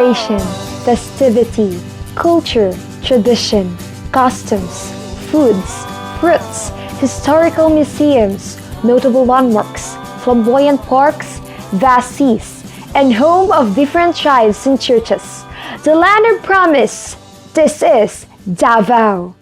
celebration, festivity, culture, tradition, customs, foods, fruits, historical museums, notable landmarks, flamboyant parks, vast seas, and home of different tribes and churches. The land of promise. This is Davao.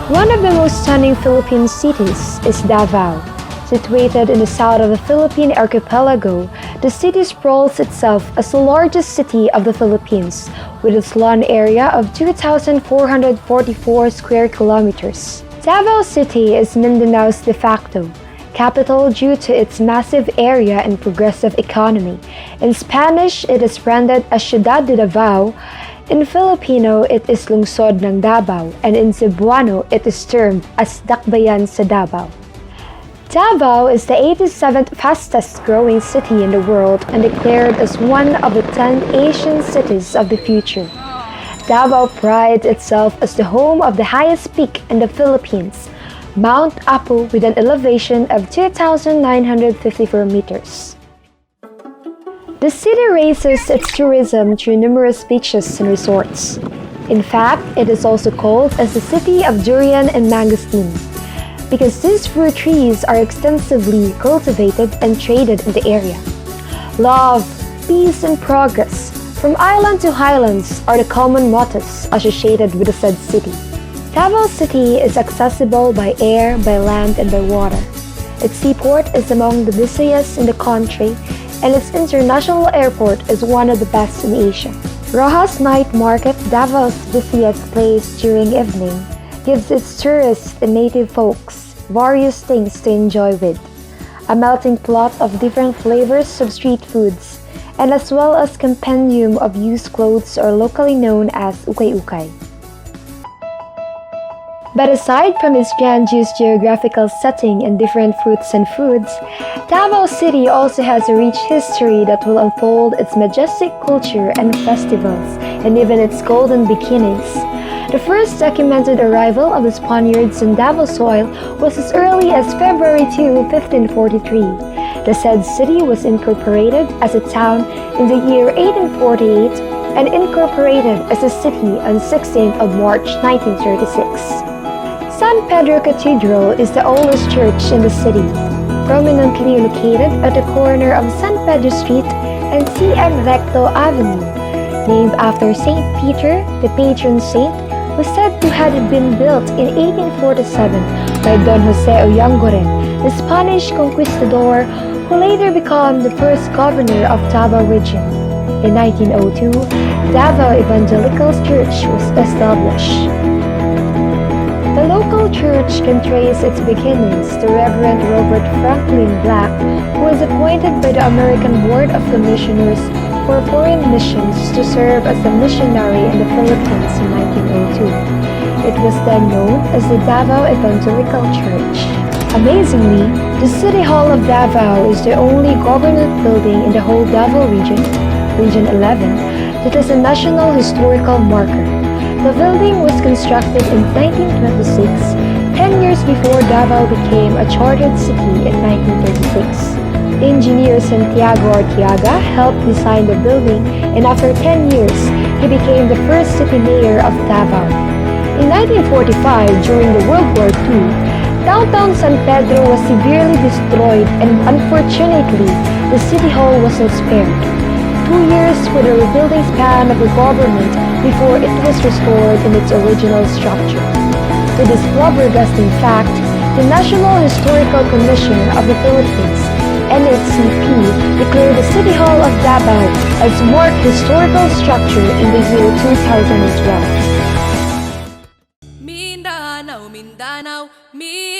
One of the most stunning Philippine cities is Davao. Situated in the south of the Philippine archipelago, the city sprawls itself as the largest city of the Philippines, with its land area of 2,444 square kilometers. Davao City is Mindanao's de facto capital due to its massive area and progressive economy. In Spanish, it is branded as Ciudad de Davao. In Filipino, it is Lungsod ng Davao, and in Cebuano, it is termed as Dakbayan sa Davao. Davao is the 87th fastest growing city in the world and declared as one of the 10 Asian cities of the future. Davao prides itself as the home of the highest peak in the Philippines, Mount Apu, with an elevation of 2,954 meters. The city raises its tourism through numerous beaches and resorts. In fact, it is also called as the city of durian and mangosteen, because these fruit trees are extensively cultivated and traded in the area. Love, peace, and progress, from island to highlands, are the common mottos associated with the said city. Davao City is accessible by air, by land, and by water. Its seaport is among the busiest in the country, and its international airport is one of the best in Asia. Rojas Night Market, Davao's busiest place during evening, gives its tourists and native folks various things to enjoy with. A melting pot of different flavors of street foods, and as well as compendium of used clothes, are locally known as ukay-ukay. But aside from its grandiose geographical setting and different fruits and foods, Davao City also has a rich history that will unfold its majestic culture and festivals, and even its golden beginnings. The first documented arrival of the Spaniards in Davao soil was as early as February 2, 1543. The said city was incorporated as a town in the year 1848 and incorporated as a city on 16th of March 1936. San Pedro Cathedral is the oldest church in the city, prominently located at the corner of San Pedro Street and CM Recto Avenue. Named after St. Peter, the patron saint, was said to have been built in 1847 by Don Jose Oyanguren, the Spanish conquistador who later became the first governor of Davao region. In 1902, Davao Evangelical Church was established. The local church can trace its beginnings to Reverend Robert Franklin Black, who was appointed by the American Board of Commissioners for Foreign Missions to serve as a missionary in the Philippines in 1902. It was then known as the Davao Evangelical Church. Amazingly, the City Hall of Davao is the only government building in the whole Davao region, Region 11, that is a national historical marker. The building was constructed in 1926, 10 years before Davao became a chartered city in 1936. Engineer Santiago Arteaga helped design the building, and after 10 years, he became the first city mayor of Davao. In 1945, during the World War II, downtown San Pedro was severely destroyed, and unfortunately, the city hall wasn't spared. 2 years were the rebuilding span of the government before it was restored in its original structure. To this flabbergasting fact, the National Historical Commission of the Philippines, NHCP, declared the City Hall of Davao as marked historical structure in the year 2012. Mindanao, Mindanao, Mindanao,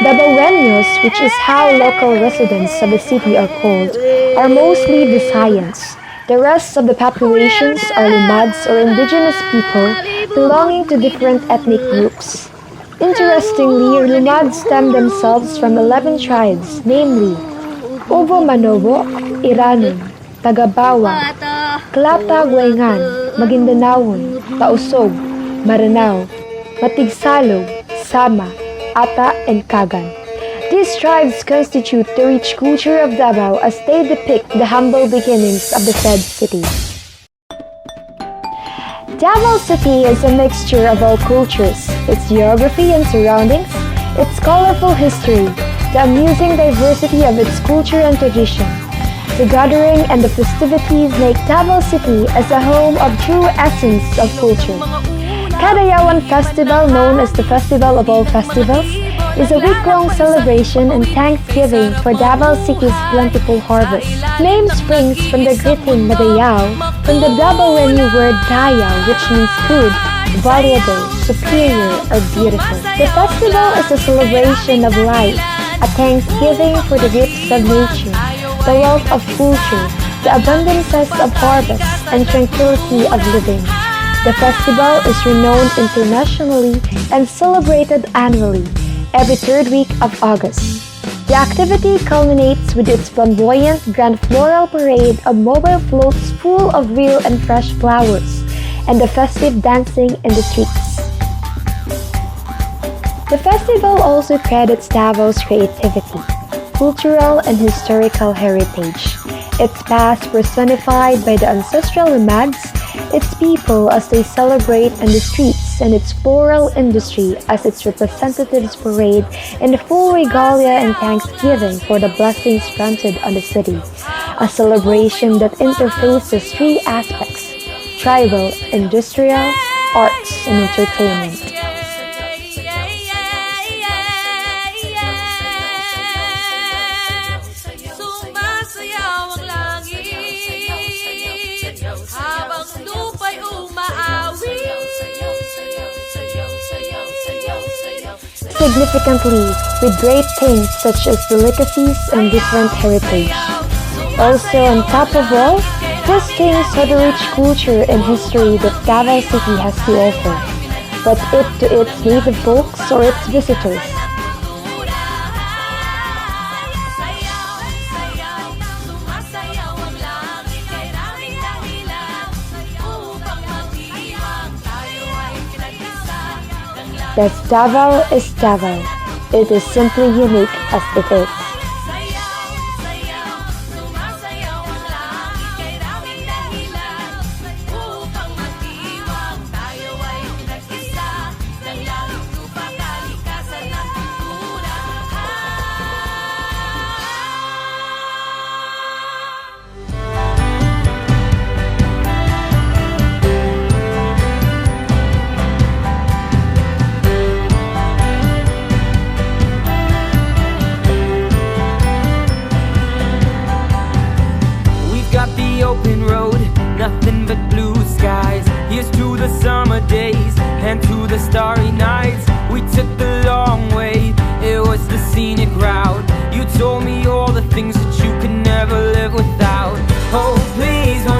Davaoenos, which is how local residents of the city are called, are mostly Visayans. The rest of the populations are Lumads or indigenous people belonging to different ethnic groups. Interestingly, Lumads stem themselves from 11 tribes, namely Ubo Manobo, Iranon, Tagabawa, Klata-Guayngan, Maguindanao, Tausog, Maranao, Matigsalog, Sama, Ata, and Kagan. These tribes constitute the rich culture of Davao as they depict the humble beginnings of the said city. Davao City is a mixture of all cultures, its geography and surroundings, its colorful history, the amusing diversity of its culture and tradition. The gathering and the festivities make Davao City as a home of true essence of culture. Kadayawan Festival, known as the Festival of All Festivals, is a week-long celebration and thanksgiving for Davao City's plentiful harvest. Name springs from the greeting Madayaw, from the Dabawenyo word Dayaw, which means good, valuable, superior, or beautiful. The festival is a celebration of life, a thanksgiving for the gifts of nature, the wealth of culture, the abundances of harvest, and tranquility of living. The festival is renowned internationally and celebrated annually, every third week of August. The activity culminates with its flamboyant grand floral parade of mobile floats full of real and fresh flowers, and the festive dancing in the streets. The festival also credits Davao's creativity, cultural and historical heritage, its past personified by the ancestral nomads, its people as they celebrate in the streets, and its floral industry as its representatives parade in full regalia and thanksgiving for the blessings granted on the city, a celebration that interfaces three aspects: tribal, industrial, arts, and entertainment. Significantly, with great things such as delicacies and different heritage. Also, on top of all, these things are the rich culture and history that Davao City has to offer, but it to its native folks or its visitors. Thus Davao is Davao. It is simply unique as it is. Open road, nothing but blue skies. Here's to the summer days and to the starry nights. We took the long way, it was the scenic route. You told me all the things that you could never live without. Oh, please don't